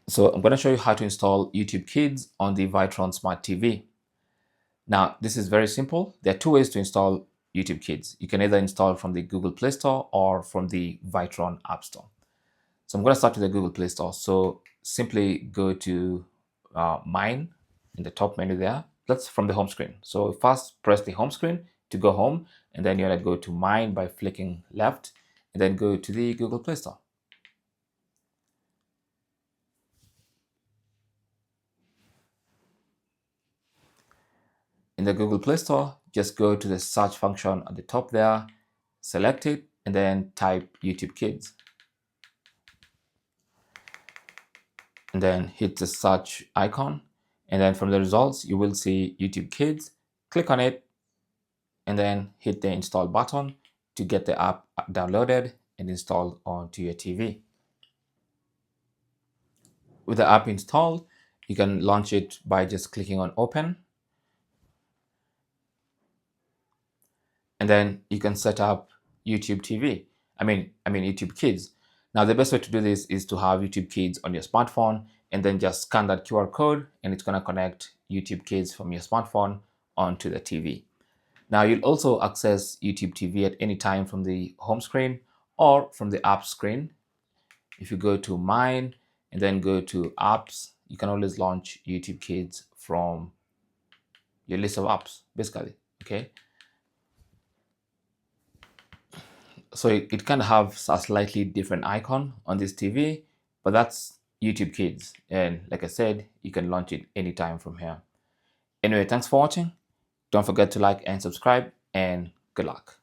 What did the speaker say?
So I'm going to show you how to install YouTube Kids on the Vitron Smart TV. Now, this is very simple. There are two ways to install YouTube Kids. You can either install from the Google Play Store or from the Vitron App Store. So I'm going to start with the Google Play Store. So simply go to Mine in the top menu there. That's from the home screen. So first press the home screen to go home, and then you're going to go to Mine by flicking left, and then go to the Google Play Store. In the Google Play Store, just go to the search function at the top there, select it, and then type YouTube Kids. And then hit the search icon. And then from the results, you will see YouTube Kids. Click on it, and then hit the install button to get the app downloaded and installed onto your TV. With the app installed, you can launch it by just clicking on open. And then you can set up YouTube TV. I mean YouTube Kids. Now the best way to do this is to have YouTube Kids on your smartphone and then just scan that QR code, and it's going to connect YouTube Kids from your smartphone onto the TV. Now you'll also access YouTube TV at any time from the home screen or from the app screen. If you go to Mine and then go to Apps, you can always launch YouTube Kids from your list of apps, basically. Okay. So it can have a slightly different icon on this TV, but that's YouTube Kids. And like I said, you can launch it anytime from here. Anyway, thanks for watching. Don't forget to like and subscribe, and good luck.